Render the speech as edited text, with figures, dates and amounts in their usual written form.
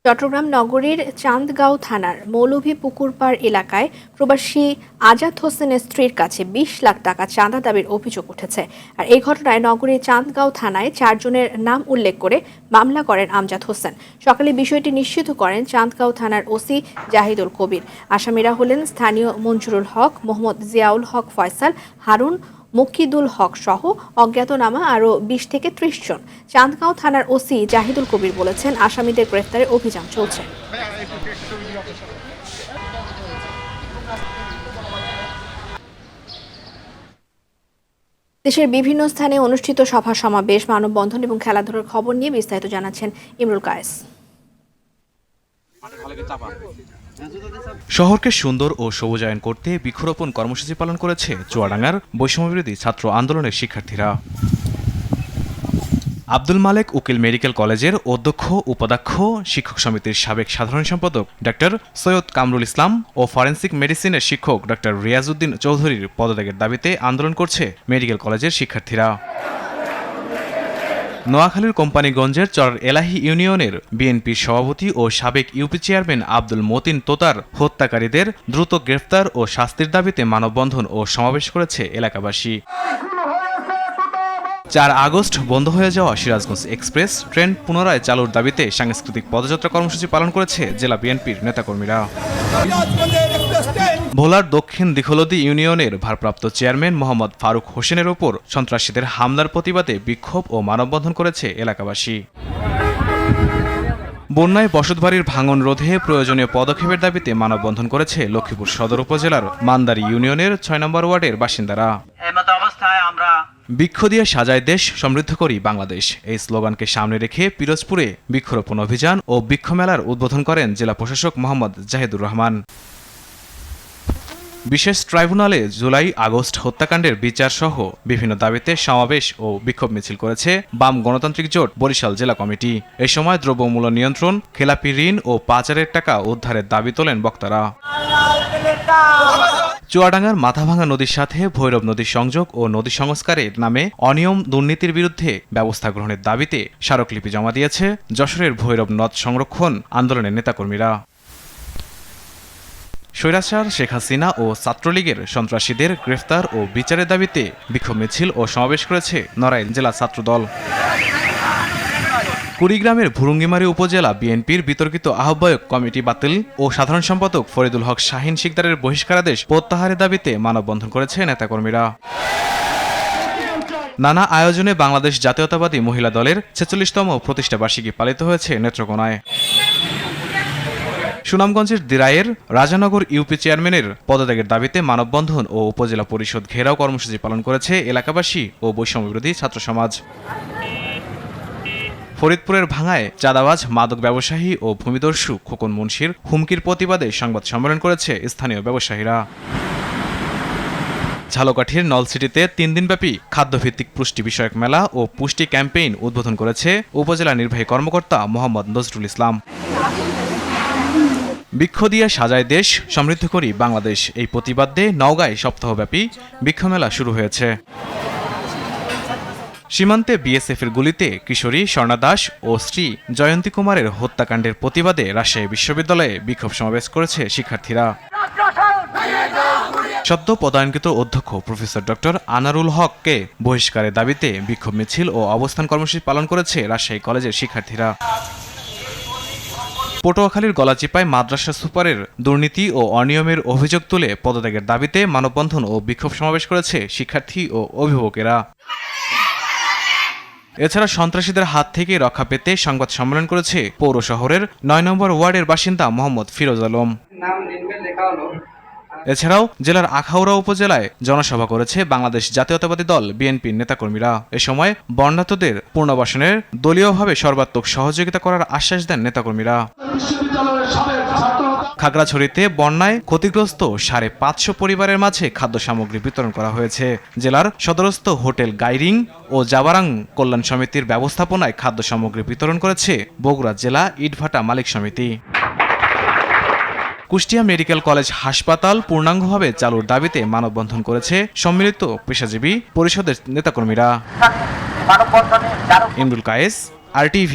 চট্টগ্রাম নগরীর চান্দগাঁও থানার মৌলভীপুকুরপাড় এলাকায় প্রবাসী আজাদ হোসেনের স্ত্রীর কাছে ২০ লাখ টাকা চাঁদা দাবির অভিযোগ উঠেছে। আর এই ঘটনায় নগরীর চান্দগাঁও থানায় ৪ জনের নাম উল্লেখ করে মামলা করেন আমজাদ হোসেন। সকালে বিষয়টি নিশ্চিত করেন চান্দগাঁও থানার ওসি জাহিদুল কবির। আসামিরা হলেন স্থানীয় মঞ্জুরুল হক, মোহাম্মদ জিয়াউল হক ফয়সাল, হারুন, মুকিদুল হক সহ অজ্ঞাতনামা আরও ২০ থেকে ৩০ জন। চান্দগাঁও থানার ওসি জাহিদুল কবির বলেছেন, আসামিদের গ্রেফতারে অভিযান চলছে। দেশের বিভিন্ন স্থানে অনুষ্ঠিত সভা সমাবেশ, মানববন্ধন এবং খেলাধুলার খবর নিয়ে বিস্তারিত জানাচ্ছেন ইমরুল কায়েস। শহরকে সুন্দর ও সবুজায়ন করতে বৃক্ষরোপণ কর্মসূচি পালন করেছে চুয়াডাঙ্গার বৈষম্যবিরোধী ছাত্র আন্দোলনের শিক্ষার্থীরা। আব্দুল মালেক উকিল মেডিকেল কলেজের অধ্যক্ষ, উপাধ্যক্ষ, শিক্ষক সমিতির সাবেক সাধারণ সম্পাদক ডক্টর সৈয়দ কামরুল ইসলাম ও ফরেনসিক মেডিসিনের শিক্ষক ডক্টর রিয়াজউদ্দিন চৌধুরীর পদত্যাগের দাবিতে আন্দোলন করছে মেডিকেল কলেজের শিক্ষার্থীরা। নোয়াখালীর কোম্পানিগঞ্জের চর এলাহি ইউনিয়নের বিএনপির সভাপতি ও সাবেক ইউপি চেয়ারম্যান আব্দুল মতিন তোতার হত্যাকারীদের দ্রুত গ্রেফতার ও শাস্তির দাবিতে মানববন্ধন ও সমাবেশ করেছে এলাকাবাসী। ৪ আগস্ট বন্ধ হয়ে যাওয়া সিরাজগঞ্জ এক্সপ্রেস ট্রেন পুনরায় চালুর দাবিতে সাংস্কৃতিক পদযাত্রা কর্মসূচি পালন করেছে জেলা বিএনপির নেতাকর্মীরা। ভোলার দক্ষিণ দিখলদি ইউনিয়নের ভারপ্রাপ্ত চেয়ারম্যান মোহাম্মদ ফারুক হোসেনের ওপর সন্ত্রাসীদের হামলার প্রতিবাদে বিক্ষোভ ও মানববন্ধন করেছে এলাকাবাসী। বন্যায় বসতবাড়ির ভাঙন রোধে প্রয়োজনীয় পদক্ষেপের দাবিতে মানববন্ধন করেছে লক্ষ্মীপুর সদর উপজেলার মান্দারি ইউনিয়নের ৬ নম্বর ওয়ার্ডের বাসিন্দারা। বৃক্ষ দিয়ে সাজায় দেশ, সমৃদ্ধ করি বাংলাদেশ, এই স্লোগানকে সামনে রেখে পিরোজপুরে বৃক্ষরোপণ অভিযান ও বৃক্ষ মেলার উদ্বোধন করেন জেলা প্রশাসক মোহাম্মদ জাহিদুর রহমান। বিশেষ ট্রাইব্যুনালে জুলাই আগস্ট হত্যাকাণ্ডের বিচার সহ বিভিন্ন দাবিতে সমাবেশ ও বিক্ষোভ মিছিল করেছে বাম গণতান্ত্রিক জোট বরিশাল জেলা কমিটি। এ সময় দ্রব্যমূল্য নিয়ন্ত্রণ, খেলাপি ঋণ ও পাচারের টাকা উদ্ধারের দাবি তোলেন বক্তারা। চুয়াডাঙ্গার মাথাভাঙা নদীর সাথে ভৈরব নদীর সংযোগ ও নদী সংস্কারের নামে অনিয়ম দুর্নীতির বিরুদ্ধে ব্যবস্থা গ্রহণের দাবিতে স্মারকলিপি জমা দিয়েছে যশোরের ভৈরব নদ সংরক্ষণ আন্দোলনের নেতাকর্মীরা। স্বৈরাচার শেখ হাসিনা ও ছাত্রলীগের সন্ত্রাসীদের গ্রেফতার ও বিচারের দাবিতে বিক্ষোভ মিছিল ও সমাবেশ করেছে নড়াইল জেলা ছাত্রদল। কুড়িগ্রামের ভুরুঙ্গিমারী উপজেলা বিএনপির বিতর্কিত আহ্বায়ক কমিটি বাতিল ও সাধারণ সম্পাদক ফরিদুল হক শাহীন শিকদারের বহিষ্কারাদেশ প্রত্যাহারের দাবিতে মানববন্ধন করেছে নেতাকর্মীরা। নানা আয়োজনে বাংলাদেশ জাতীয়তাবাদী মহিলা দলের ৪৬তম প্রতিষ্ঠাবার্ষিকী পালিত হয়েছে নেত্রকোনায়। সুনামগঞ্জের দিরাইয়ের রাজানগর ইউপি চেয়ারম্যানের পদত্যাগের দাবিতে মানববন্ধন ও উপজেলা পরিষদ ঘেরাও কর্মসূচি পালন করেছে এলাকাবাসী ও বৈষম্যবিরোধী ছাত্র সমাজ। ফরিদপুরের ভাঙায় চাঁদাবাজ, মাদক ব্যবসায়ী ও ভূমিদস্যু খোকন মুন্সির হুমকির প্রতিবাদে সংবাদ সম্মেলন করেছে স্থানীয় ব্যবসায়ীরা। ঝালকাঠির নলসিটিতে ৩ দিনব্যাপী খাদ্যভিত্তিক পুষ্টি বিষয়ক মেলা ও পুষ্টি ক্যাম্পেইন উদ্বোধন করেছে উপজেলা নির্বাহী কর্মকর্তা মোহাম্মদ নজরুল ইসলাম। বৃক্ষ দিয়ে সাজায় দেশ, সমৃদ্ধ করি বাংলাদেশ, এই প্রতিবাদে নওগাঁয় সপ্তাহব্যাপী বৃক্ষমেলা শুরু হয়েছে। সীমান্তে বিএসএফের গুলিতে কিশোরী স্বর্ণা দাস ও স্ত্রী জয়ন্তী কুমারের হত্যাকাণ্ডের প্রতিবাদে রাজশাহী বিশ্ববিদ্যালয়ে বিক্ষোভ সমাবেশ করেছে শিক্ষার্থীরা। সদ্য পদায়নকৃত অধ্যক্ষ প্রফেসর ডক্টর আনারুল হককে বহিষ্কারের দাবিতে বিক্ষোভ মিছিল ও অবস্থান কর্মসূচি পালন করেছে রাজশাহী কলেজের শিক্ষার্থীরা। পটুয়াখালীর গলাচিপায় মাদ্রাসা সুপারের দুর্নীতি ও অনিয়মের অভিযোগ তুলে পদত্যাগের দাবিতে মানববন্ধন ও বিক্ষোভ সমাবেশ করেছে শিক্ষার্থী ও অভিভাবকেরা। এছাড়া সন্ত্রাসীদের হাত থেকে রক্ষা পেতে সংবাদ সম্মেলন করেছে পৌর শহরের ৯ নম্বর ওয়ার্ডের বাসিন্দা মোহাম্মদ ফিরোজ আলম। এছাড়াও জেলার আখাউড়া উপজেলায় জনসভা করেছে বাংলাদেশ জাতীয়তাবাদী দল বিএনপির নেতাকর্মীরা। এ সময় বন্যার্তদের পুনর্বাসনের দলীয়ভাবে সর্বাত্মক সহযোগিতা করার আশ্বাস দেন নেতাকর্মীরা। খাগড়াছড়িতে বন্যায় ক্ষতিগ্রস্ত ৫৫০ পরিবারের মাঝে খাদ্য সামগ্রী বিতরণ করা হয়েছে। জেলার সদরস্থ হোটেল গাইরিং ও জাবারাং কল্যাণ সমিতির ব্যবস্থাপনায় খাদ্য সামগ্রী বিতরণ করেছে বগুড়া জেলা ইটভাটা মালিক সমিতি। কুষ্টিয়া মেডিকেল কলেজ হাসপাতাল পূর্ণাঙ্গভাবে চালুর দাবিতে মানববন্ধন করেছে সম্মিলিত পেশাজীবী পরিষদের নেতাকর্মীরা। ইমরুল কায়েস, RTV।